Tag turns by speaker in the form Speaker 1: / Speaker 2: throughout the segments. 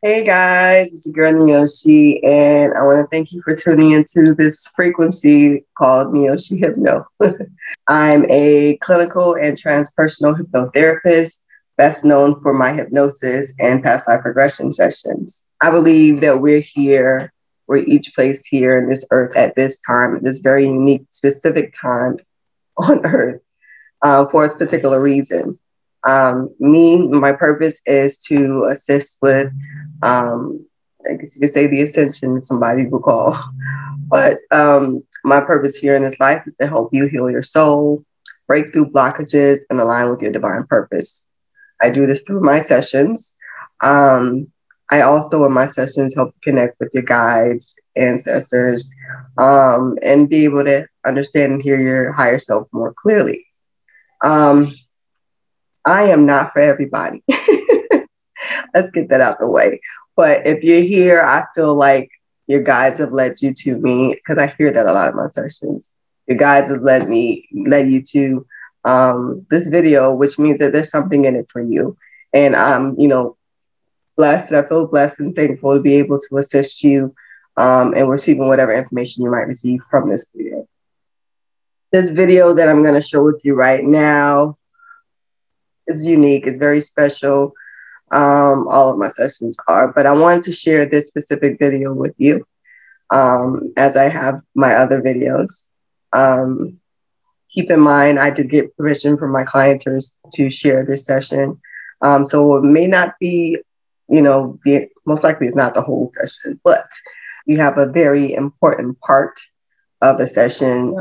Speaker 1: Hey guys, it's your girl Neoshi, and I want to thank you for tuning into this frequency called Neoshi Hypno. I'm a clinical and transpersonal hypnotherapist, best known for my hypnosis and past life regression sessions. I believe that we're each placed here in this earth at this time, at this very unique, specific time on earth for a particular reason. My purpose is to assist with, I guess you could say, the ascension, somebody will call. But my purpose here in this life is to help you heal your soul, break through blockages, and align with your divine purpose. I do this through my sessions. I also, in my sessions, help connect with your guides, ancestors, and be able to understand and hear your higher self more clearly. Um, I am not for everybody. Let's get that out the way. But if you're here, I feel like your guides have led you to me because I hear that a lot of my sessions. Your guides have led you to this video, which means that there's something in it for you. And blessed. I feel blessed and thankful to be able to assist you and receiving whatever information you might receive from this video. This video that I'm going to show with you right now is unique. It's very special. All of my sessions are, but I wanted to share this specific video with you as I have my other videos. Keep in mind, I did get permission from my clienters to share this session. So it may not be, most likely it's not the whole session, but you have a very important part of the session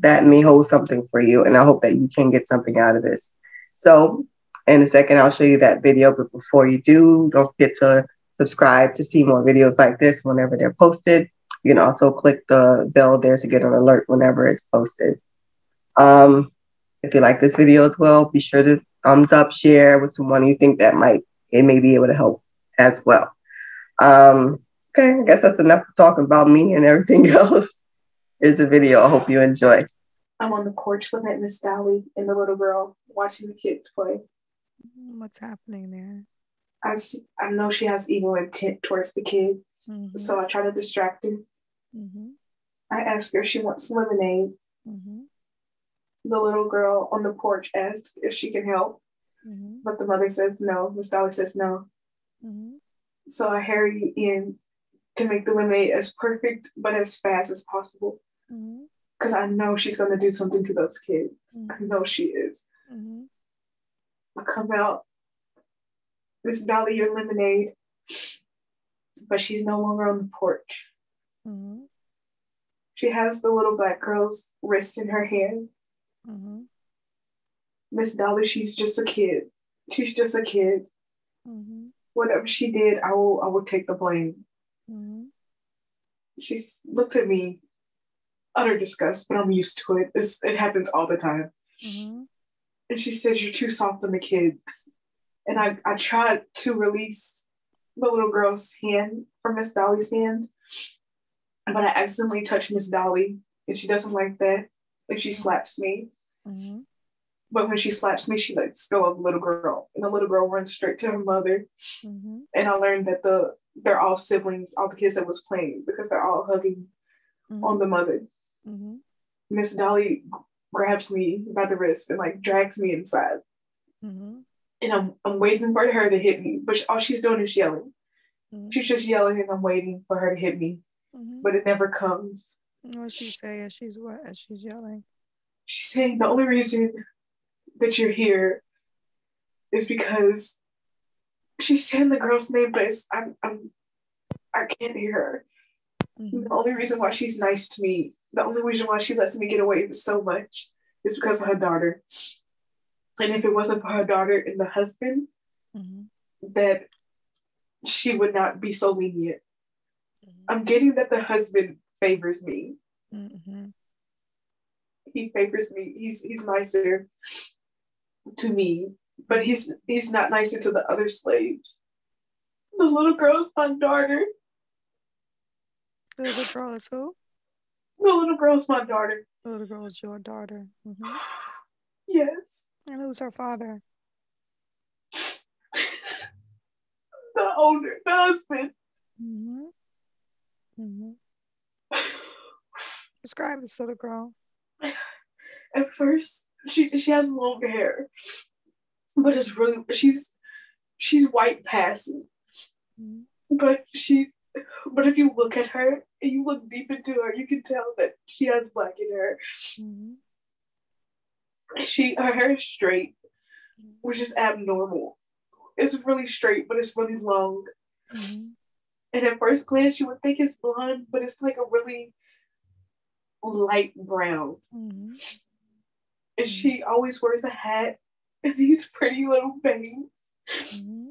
Speaker 1: that may hold something for you. And I hope that you can get something out of this. So in a second, I'll show you that video. But before you do, don't forget to subscribe to see more videos like this whenever they're posted. You can also click the bell there to get an alert whenever it's posted. If you like this video as well, be sure to thumbs up, share with someone you think that it may be able to help as well. Okay, I guess that's enough talking about me and everything else. Here's a video. I hope you enjoy.
Speaker 2: I'm on the porch looking at Miss Dolly and the little girl watching the kids play.
Speaker 3: What's happening there?
Speaker 2: I know she has evil intent towards the kids, so I try to distract her. I ask her if she wants lemonade. The little girl on the porch asks if she can help, but the mother says no. Miss Dolly says no. So I hurry in to make the lemonade as perfect but as fast as possible, because I know she's going to do something to those kids. I know she is. I come out, Miss Dolly, your lemonade, but she's no longer on the porch. She has the little black girl's wrist in her hand. Miss Dolly, she's just a kid. She's just a kid. Whatever she did, I will take the blame. She looks at me, utter disgust, but I'm used to it. It happens all the time. And she says, "You're too soft on the kids." And I tried to release the little girl's hand from Miss Dolly's hand, but I accidentally touched Miss Dolly, and she doesn't like that. And she slaps me. But when she slaps me, she lets go of the little girl, and the little girl runs straight to her mother. And I learned that they're all siblings, all the kids that was playing, because they're all hugging on the mother. Miss Dolly grabs me by the wrist and drags me inside. And I'm waiting for her to hit me, but all she's doing is yelling. She's just yelling, and I'm waiting for her to hit me, but it never comes.
Speaker 3: What's she say as she's yelling?
Speaker 2: She's saying the only reason that you're here is because she's saying the girl's name, but I can't hear her. The only reason why she's nice to me, the only reason why she lets me get away with so much is because of her daughter. And if it wasn't for her daughter and the husband, that she would not be so lenient. I'm getting that the husband favors me. He favors me. He's nicer to me, but he's not nicer to the other slaves. The little girl's my daughter.
Speaker 3: The little girl is who?
Speaker 2: The little girl's my daughter.
Speaker 3: The little girl is your daughter.
Speaker 2: Yes.
Speaker 3: And who's her father?
Speaker 2: The owner, the husband.
Speaker 3: Mm-hmm. Mm-hmm. Describe this little girl.
Speaker 2: At first, she has long hair, but it's really she's white passing.
Speaker 3: Mm-hmm.
Speaker 2: But if you look at her and you look deep into her, you can tell that she has black in her.
Speaker 3: Mm-hmm.
Speaker 2: Her hair is straight, which is abnormal. It's really straight, but it's really long.
Speaker 3: Mm-hmm.
Speaker 2: And at first glance, you would think it's blonde, but it's like a really light brown.
Speaker 3: Mm-hmm.
Speaker 2: And she always wears a hat and these pretty little bangs.
Speaker 3: Mm-hmm.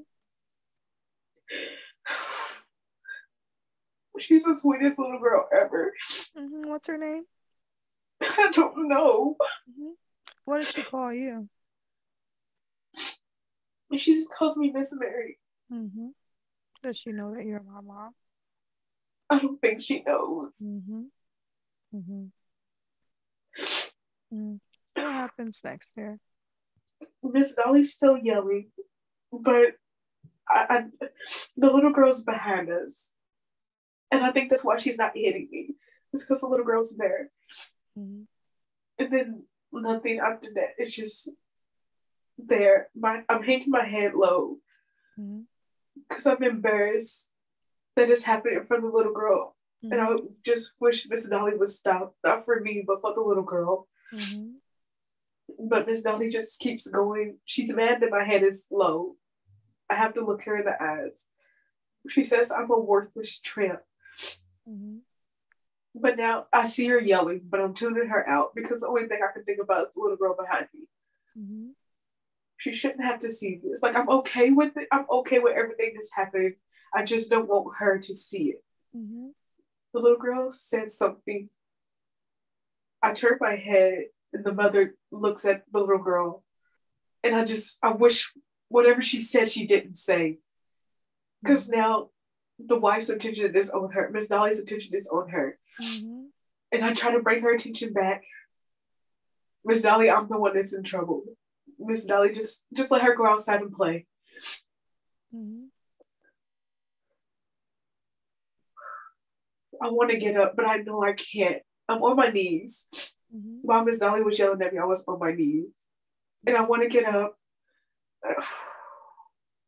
Speaker 2: She's the sweetest little girl ever.
Speaker 3: Mm-hmm. What's her name?
Speaker 2: I don't know.
Speaker 3: Mm-hmm. What does she call you?
Speaker 2: And she just calls me Miss Mary.
Speaker 3: Mm-hmm. Does she know that you're my mom?
Speaker 2: I don't think she knows.
Speaker 3: Mm-hmm. Mm-hmm. Mm. What happens next there?
Speaker 2: Miss Dolly's still yelling, but the little girl's behind us. And I think that's why she's not hitting me. It's because the little girl's there.
Speaker 3: Mm-hmm.
Speaker 2: And then nothing after that. It's just there. I'm hanging my head low because I'm embarrassed that it's happening in front of the little girl.
Speaker 3: Mm-hmm.
Speaker 2: And I just wish Miss Dolly would stop. Not for me, but for the little girl.
Speaker 3: Mm-hmm.
Speaker 2: But Miss Dolly just keeps going. She's mad that my head is low. I have to look her in the eyes. She says I'm a worthless tramp.
Speaker 3: Mm-hmm.
Speaker 2: But now I see her yelling, but I'm tuning her out because the only thing I can think about is the little girl behind me.
Speaker 3: Mm-hmm.
Speaker 2: She shouldn't have to see this. Like, I'm okay with it. I'm okay with everything that's happening. I just don't want her to see it.
Speaker 3: Mm-hmm.
Speaker 2: The little girl said something. I turn my head and the mother looks at the little girl. And I wish whatever she said she didn't say. Because now the wife's attention is on her. Miss Dolly's attention is on her.
Speaker 3: Mm-hmm.
Speaker 2: And I try to bring her attention back. Miss Dolly, I'm the one that's in trouble. Miss Dolly, just let her go outside and play.
Speaker 3: Mm-hmm.
Speaker 2: I want to get up, but I know I can't. I'm on my knees.
Speaker 3: Mm-hmm.
Speaker 2: While Miss Dolly was yelling at me, I was on my knees. And I want to get up.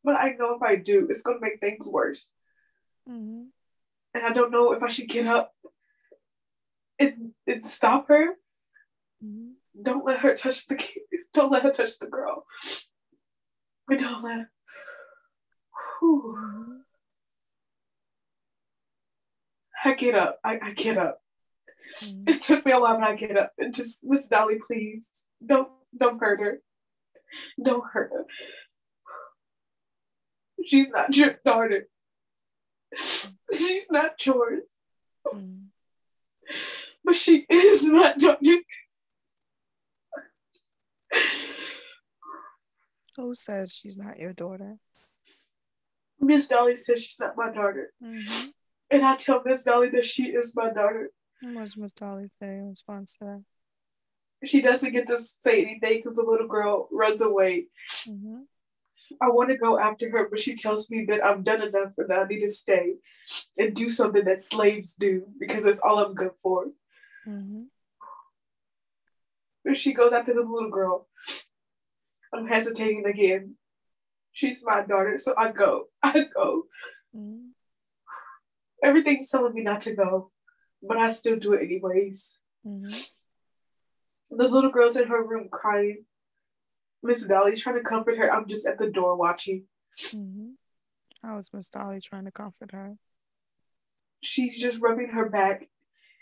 Speaker 2: But I know if I do, it's going to make things worse.
Speaker 3: Mm-hmm.
Speaker 2: And I don't know if I should get up and stop her.
Speaker 3: Mm-hmm.
Speaker 2: Don't let her touch the kid. Don't let her touch the girl. But don't let her.
Speaker 3: Mm-hmm.
Speaker 2: I get up. I get up.
Speaker 3: Mm-hmm.
Speaker 2: It took me a while, but I get up. And just, Miss Dolly, please, don't hurt her. Don't hurt her. She's not your daughter. She's not yours.
Speaker 3: Mm-hmm.
Speaker 2: But she is my daughter.
Speaker 3: Who says she's not your daughter?
Speaker 2: Miss Dolly says she's not my daughter.
Speaker 3: Mm-hmm.
Speaker 2: And I tell Miss Dolly that she is my daughter.
Speaker 3: What does Miss Dolly say in response to that?
Speaker 2: She doesn't get to say anything because the little girl runs away.
Speaker 3: Mm-hmm.
Speaker 2: I want to go after her, but she tells me that I've done enough and that I need to stay and do something that slaves do because that's all I'm good for.
Speaker 3: Mm-hmm.
Speaker 2: And she goes after the little girl. I'm hesitating again. She's my daughter, so I go. I go.
Speaker 3: Mm-hmm.
Speaker 2: Everything's telling me not to go, but I still do it anyways.
Speaker 3: Mm-hmm.
Speaker 2: The little girl's in her room crying. Miss Dolly's trying to comfort her. I'm just at the door watching.
Speaker 3: Mm-hmm. How was Miss Dolly trying to comfort her?
Speaker 2: She's just rubbing her back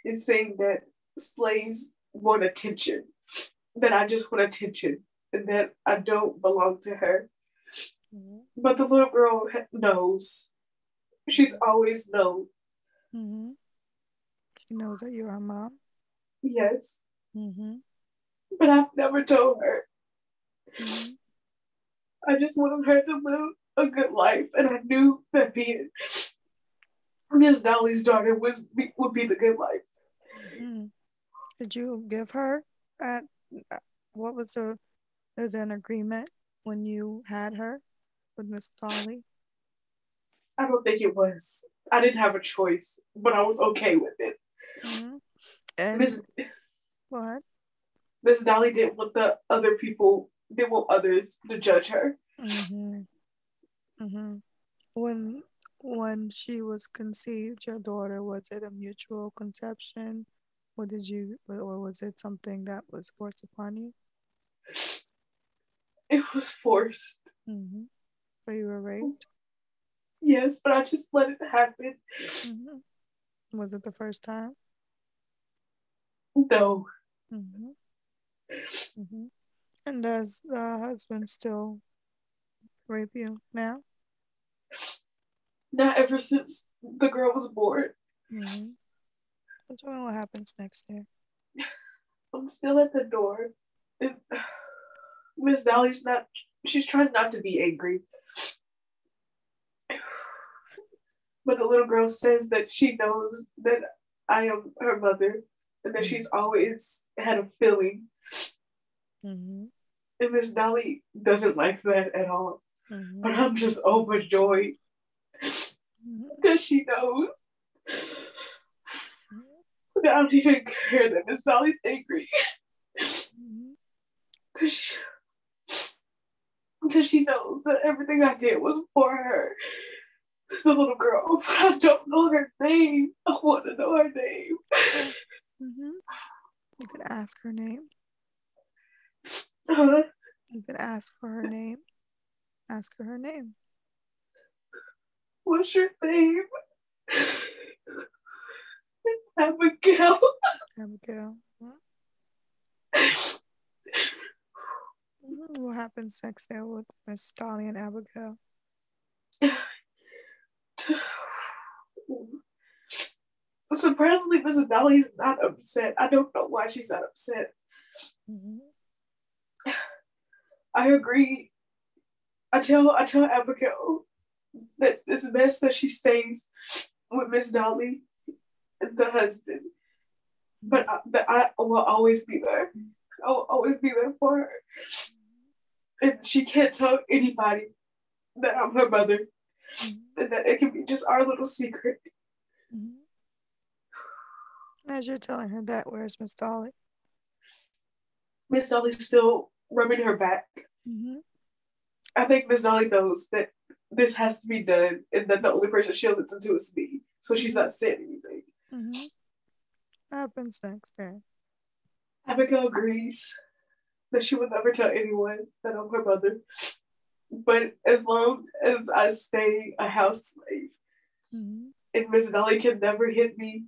Speaker 2: and saying that slaves want attention, that I just want attention, and that I don't belong to her.
Speaker 3: Mm-hmm.
Speaker 2: But the little girl knows. She's always known.
Speaker 3: Mm-hmm. She knows that you're her mom?
Speaker 2: Yes.
Speaker 3: Mm-hmm.
Speaker 2: But I've never told her.
Speaker 3: Mm-hmm.
Speaker 2: I just wanted her to live a good life, and I knew that being Miss Dolly's daughter would be the good life.
Speaker 3: Mm-hmm. Did you give her at what was there's an agreement when you had her with Miss Dolly?
Speaker 2: I don't think it was. I didn't have a choice, but I was okay with it.
Speaker 3: Mm-hmm. And
Speaker 2: Miss
Speaker 3: what?
Speaker 2: Miss Dolly didn't want the other people, didn't want others to judge her.
Speaker 3: Mm-hmm. Mm-hmm. When she was conceived, your daughter, was it a mutual conception? Or was it something that was forced upon you?
Speaker 2: It was forced.
Speaker 3: Mm-hmm. So you were raped?
Speaker 2: Yes, but I just let it happen.
Speaker 3: Mm-hmm. Was it the first time?
Speaker 2: No,
Speaker 3: Mm-hmm. Mm-hmm. And does the husband still rape you now?
Speaker 2: not ever since the girl was born.
Speaker 3: Mm-hmm. Tell me what happens next there.
Speaker 2: I'm still at the door. And Miss Dolly's not, she's trying not to be angry. But the little girl says that she knows that I am her mother and that she's always had a feeling.
Speaker 3: Mm-hmm.
Speaker 2: And Miss Dolly doesn't like that at all.
Speaker 3: Mm-hmm.
Speaker 2: But I'm just overjoyed because she knows that I don't even care that Miss Dolly's angry. Because she knows that everything I did was for her. It's the little girl, but I don't know her name. I want to know her name.
Speaker 3: Mm-hmm. You could ask her name.
Speaker 2: Uh,
Speaker 3: You could ask for her name. Ask her her name.
Speaker 2: what's your name? Abigail.
Speaker 3: Abigail. What happens next there with Miss Dolly and Abigail?
Speaker 2: Surprisingly, Mrs. Dolly is not upset. I don't know why she's not upset.
Speaker 3: Mm-hmm.
Speaker 2: I agree. I tell Abigail that it's best that she stays with Miss Dolly, the husband. But I will always be there. I will always be there for her. And she can't tell anybody that I'm her mother.
Speaker 3: Mm-hmm.
Speaker 2: And that it can be just our little secret.
Speaker 3: Mm-hmm. As you're telling her that, where's Miss Dolly?
Speaker 2: Miss Dolly's still rubbing her back.
Speaker 3: Mm-hmm.
Speaker 2: I think Miss Dolly knows that this has to be done and that the only person she'll listen to is me. So she's not saying anything.
Speaker 3: Mm-hmm. What happens next there?
Speaker 2: Abigail agrees that she would never tell anyone that I'm her mother. But as long as I stay a house slave,
Speaker 3: Mm-hmm.
Speaker 2: and Miss Dolly can never hit me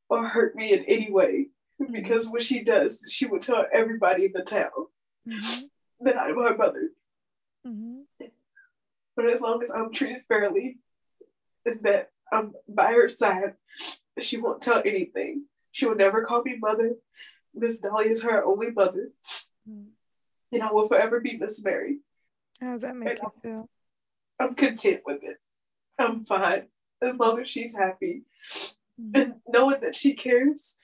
Speaker 2: or hurt me in any way, because when she does, she would tell everybody in the town that I'm her mother.
Speaker 3: Mm-hmm.
Speaker 2: But as long as I'm treated fairly and that I'm by her side, she won't tell anything. She will never call me mother. Miss Dolly is her only mother.
Speaker 3: Mm-hmm.
Speaker 2: And I will forever be Miss Mary.
Speaker 3: How does that make you feel?
Speaker 2: I'm content with it. I'm fine as long as she's happy.
Speaker 3: Mm-hmm.
Speaker 2: And knowing that she cares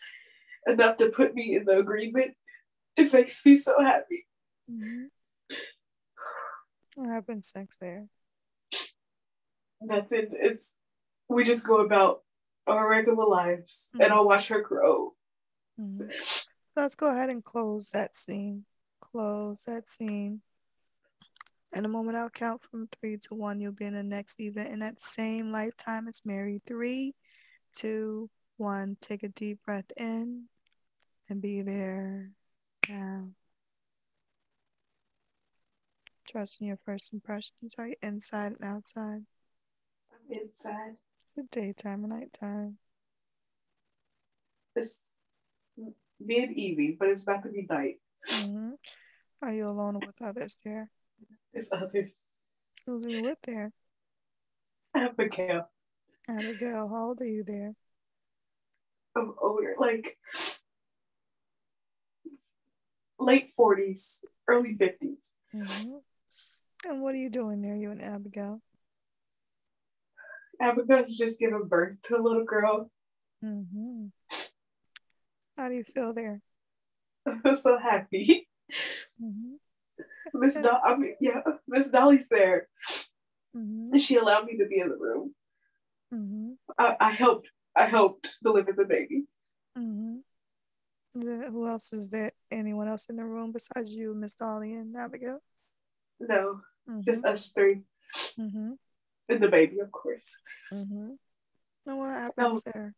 Speaker 2: enough to put me in the agreement, it makes me so happy.
Speaker 3: Mm-hmm. What happens next there?
Speaker 2: Nothing. We just go about our regular lives, and I'll watch her grow.
Speaker 3: Mm-hmm. Let's go ahead and close that scene. Close that scene. In a moment, I'll count from 3 to 1. You'll be in the next event in that same lifetime as Mary. 3, 2, 1. Take a deep breath in and be there now. Trust in your first impressions. Are you inside and outside?
Speaker 2: I'm inside.
Speaker 3: Is it daytime or nighttime?
Speaker 2: It's mid-evening, but it's about to be night.
Speaker 3: Mm-hmm. Are you alone or with others there?
Speaker 2: There's others.
Speaker 3: Who's you with there?
Speaker 2: Abigail.
Speaker 3: Abigail, how old are you there?
Speaker 2: I'm older, like late 40s, early 50s.
Speaker 3: Mm-hmm. And what are you doing there, you and Abigail?
Speaker 2: Abigail's just giving birth to a little girl.
Speaker 3: Mm-hmm. How do you feel there?
Speaker 2: I feel so happy.
Speaker 3: Mm-hmm.
Speaker 2: Miss Dolly's there.
Speaker 3: Mm-hmm.
Speaker 2: And she allowed me to be in the room. I helped deliver the baby.
Speaker 3: Who else is there? Anyone else in the room besides you, Miss Dolly and Abigail?
Speaker 2: No, just us three. And the baby, of course.
Speaker 3: And what happens there?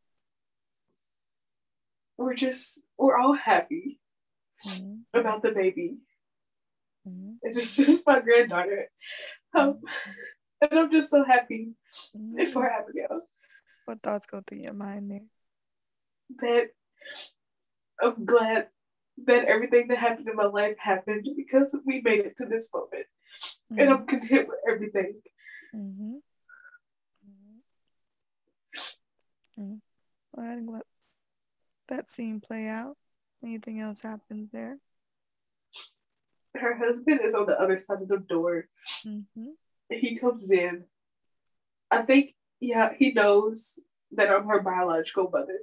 Speaker 2: We're all happy about the baby. It's just my granddaughter. And I'm just so happy for Abigail.
Speaker 3: What thoughts go through your mind there?
Speaker 2: That I'm glad that everything that happened in my life happened because we made it to this moment. And I'm content with everything.
Speaker 3: Go ahead and let that scene play out. Anything else happens there?
Speaker 2: Her husband is on the other side of the door. He comes in. I think, he knows that I'm her biological mother.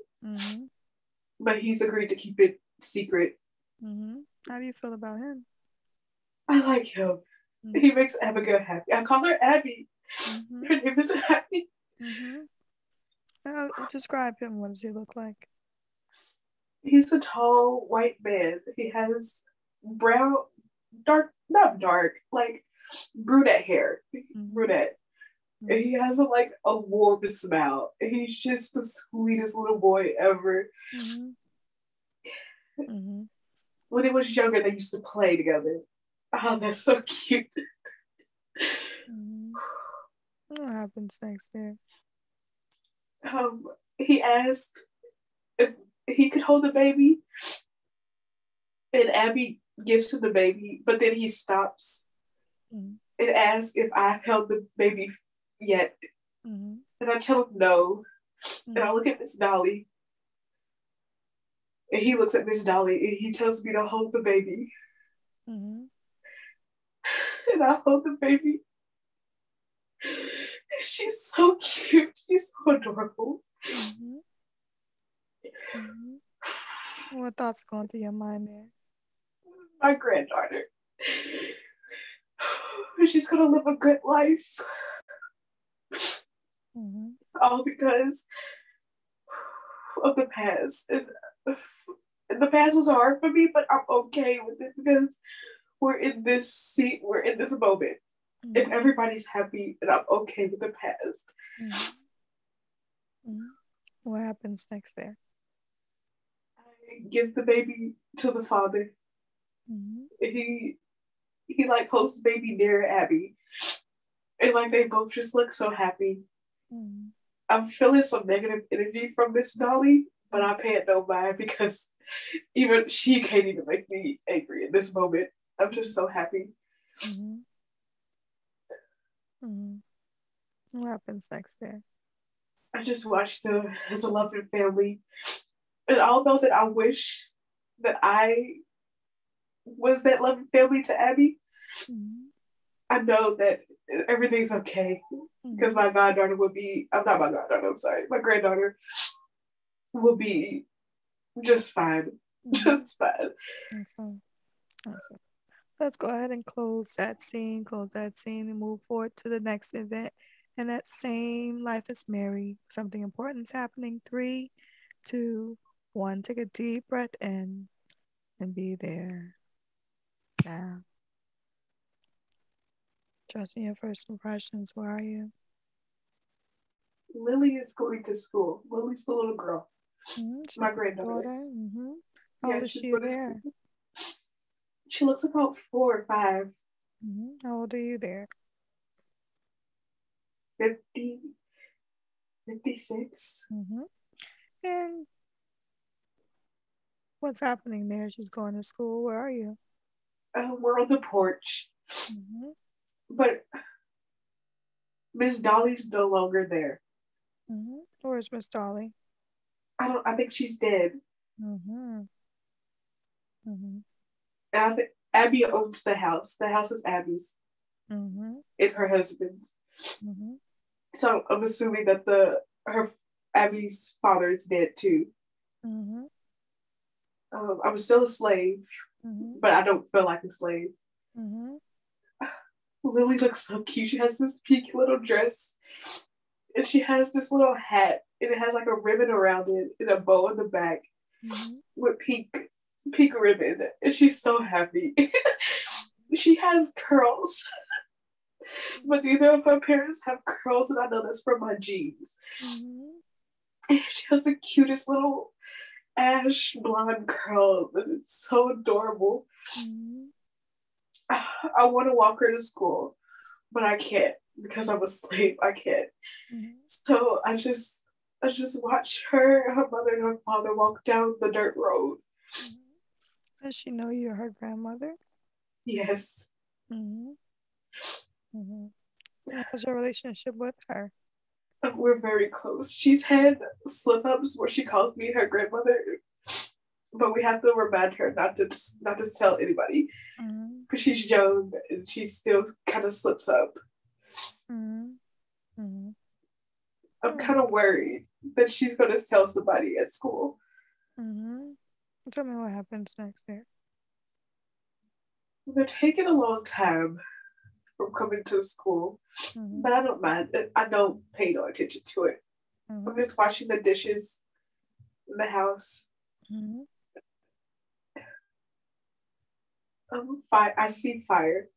Speaker 2: But he's agreed to keep it secret.
Speaker 3: How do you feel about him?
Speaker 2: I like him. He makes Abigail happy. I call her Abby. Her name is Abby.
Speaker 3: Describe him. What does he look like?
Speaker 2: He's a tall white man. He has brown, not dark, like brunette hair. Brunette. And he has a warm smile. And he's just the sweetest little boy ever. When they was younger, they used to play together. Oh, that's so cute.
Speaker 3: What happens next there?
Speaker 2: He asked if he could hold the baby, and Abby gives him the baby, but then he stops and asks if I've held the baby yet. And I tell him no. And I look at Miss Dolly, and he looks at Miss Dolly, and he tells me to hold the baby. And I hold the baby. She's so cute. She's so adorable.
Speaker 3: What thoughts going through your mind there?
Speaker 2: My granddaughter. She's gonna live a good life. All because of the past. And the past was hard for me, but I'm okay with it because we're in this seat, we're in this moment. And everybody's happy, and I'm okay with the past.
Speaker 3: What happens next there?
Speaker 2: I give the baby to the father. He holds the baby near Abby. And they both just look so happy. I'm feeling some negative energy from Miss Dolly, but I pay it no mind because even she can't even make me angry in this moment. I'm just so happy.
Speaker 3: What happens next there?
Speaker 2: I just watched them as a loving family. And although that I wish that I was that loving family to Abby, I know that everything's okay. Because my goddaughter will be, I'm not my goddaughter, I'm sorry, my granddaughter will be just fine. Just fine.
Speaker 3: Awesome. Let's go ahead and close that scene, and move forward to the next event. And that same Life is Merry. Something important is happening. 3, 2, 1. Take a deep breath in and be there now. Trusting your first impressions. Where are you?
Speaker 2: Lily is going to school. Lily's the little girl. My granddaughter.
Speaker 3: How old is she there?
Speaker 2: She looks about 4 or 5.
Speaker 3: How old are you there?
Speaker 2: 50, 56.
Speaker 3: And what's happening there? She's going to school. Where are you?
Speaker 2: We're on the porch. But Miss Dolly's no longer there.
Speaker 3: Where's Miss Dolly?
Speaker 2: I think she's dead.
Speaker 3: And
Speaker 2: I think Abby owns the house. The house is Abby's. And her husband's. So I'm assuming that Abby's father is dead too. I'm still a slave, but I don't feel like a slave. Lily looks so cute. She has this pink little dress. And she has this little hat, and it has like a ribbon around it and a bow in the back with pink ribbon. And she's so happy. She has curls, but neither of her parents have curls, and I know that's from my genes. And she has the cutest little ash blonde curls, and it's so adorable. I want to walk her to school, but I can't because I'm asleep. I can't. So I just watch her, her mother, and her father walk down the dirt road.
Speaker 3: Does she know you're her grandmother?
Speaker 2: Yes.
Speaker 3: How's your relationship with her?
Speaker 2: We're very close. She's had slip-ups where she calls me her grandmother, but we have to remind her not to tell anybody because she's young and she still kind of slips up. I'm kind of worried that she's going to tell somebody at school.
Speaker 3: Tell me what happens next there.
Speaker 2: They're taking a long time from coming to school, but I don't mind. I don't pay no attention to it. I'm just washing the dishes in the house. I see fire.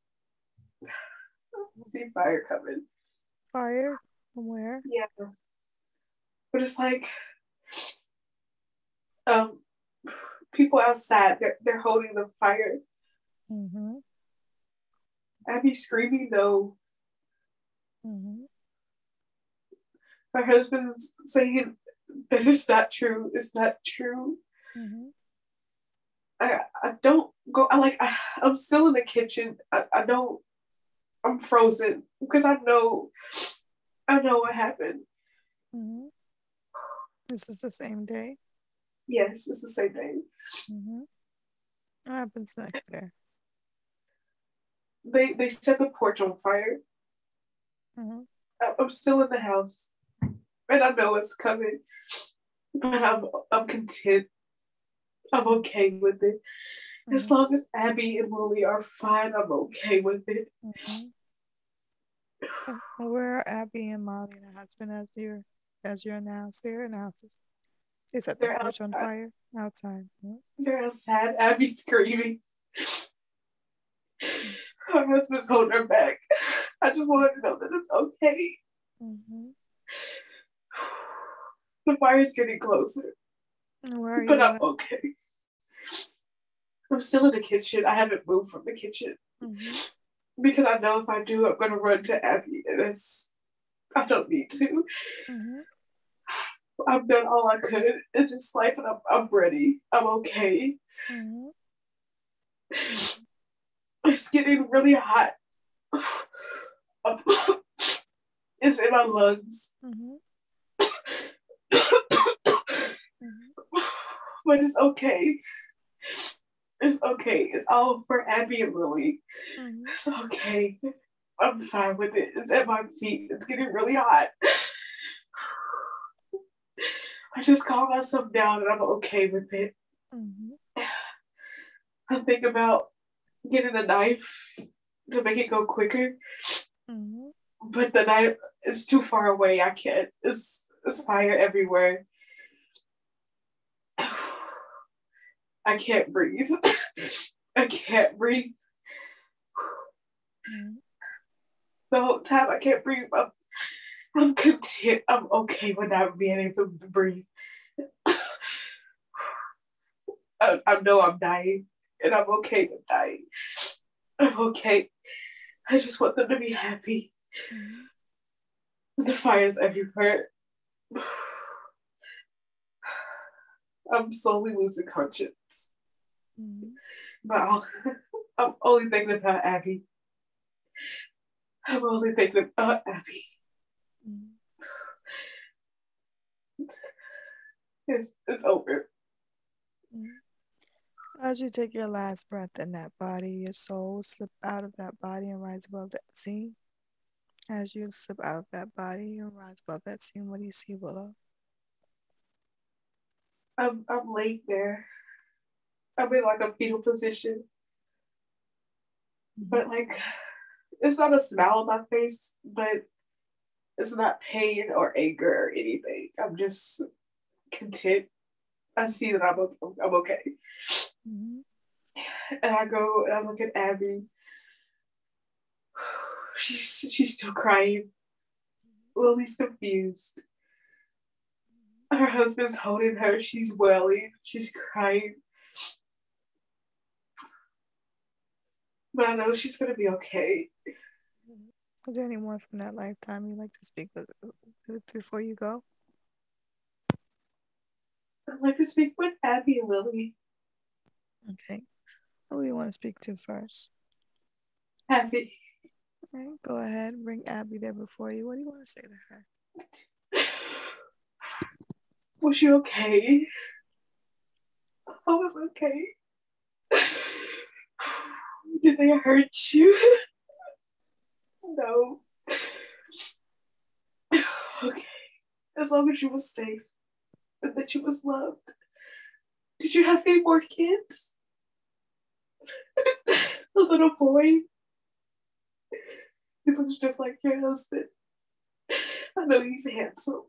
Speaker 2: I see fire coming.
Speaker 3: Fire? From where?
Speaker 2: Yeah. But it's like people outside, they're holding the fire. Abby screaming no. My husband's saying that it's not true. It's not true. I don't go. I'm still in the kitchen. I'm frozen because I know what happened.
Speaker 3: This is the same day?
Speaker 2: Yes, it's the same day.
Speaker 3: What happens next there?
Speaker 2: They set the porch on fire. I'm still in the house, and I know it's coming, but I'm content. I'm okay with it. As long as Abby and Lily are fine, I'm okay with it.
Speaker 3: Where are Abby and Molly and her husband as you're announced? They're announced. They set the porch on fire outside.
Speaker 2: They're outside. Abby's screaming. Her husband's holding her back. I just want her to know that it's okay. The fire's getting closer.
Speaker 3: Where are you?
Speaker 2: But I'm okay. I'm still in the kitchen. I haven't moved from the kitchen. Because I know if I do, I'm going to run to Abby. And I don't need to. I've done all I could in this life, and I'm ready. I'm okay. It's getting really hot. It's in my lungs. But it's okay. It's okay. It's all for Abby and Lily. It's okay. I'm fine with it. It's at my feet. It's getting really hot. I just calm myself down and I'm okay with it. I think about getting a knife to make it go quicker. But the knife is too far away. I can't. It's fire everywhere. I can't breathe. I can't breathe. The whole time I can't breathe. I'm content. I'm okay with not being able to breathe. I know I'm dying, and I'm okay with dying. I'm okay. I just want them to be happy. The fire's everywhere. I'm slowly losing conscience. But I'm only thinking about Abby. I'm only thinking about Abby. It's over.
Speaker 3: As you take your last breath in that body, your soul slip out of that body and rise above that scene. As you slip out of that body and rise above that scene, what do you see, Willow?
Speaker 2: I'm laid there. I'm in like a fetal position. But like, it's not a smile on my face, but It's not pain or anger or anything. I'm just content. I see that I'm okay. Mm-hmm. And I go and I look at Abby. She's still crying. Lily's confused. Her husband's holding her. She's wailing. She's crying. But I know she's gonna be okay.
Speaker 3: Is there anyone from that lifetime you'd like to speak with before you go?
Speaker 2: I'd like to speak with Abby and Lily.
Speaker 3: Okay. Who do you want to speak to first?
Speaker 2: Abby.
Speaker 3: All right, go ahead. Bring Abby there before you. What do you want to say to her?
Speaker 2: Was you okay? I was okay. Did they hurt you? No. Okay. As long as you were safe and that you was loved. Did you have any more kids? A little boy. He looks just like your husband. I know he's handsome.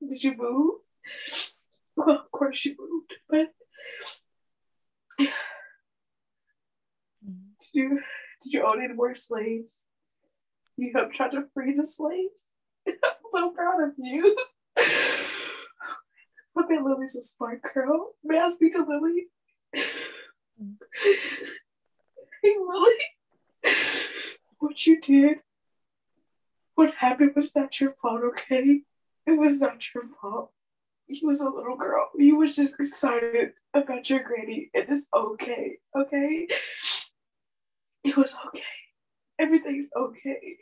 Speaker 2: Did you move? Well, of course you moved, but did you own any more slaves? You helped try to free the slaves? I'm so proud of you. I bet Lily's a smart girl. May I speak to Lily? Hey, Lily. What you did, what happened was not your fault, okay? It was not your fault. You was a little girl. You was just excited about your granny, and it's okay, okay? It was okay. Everything's okay.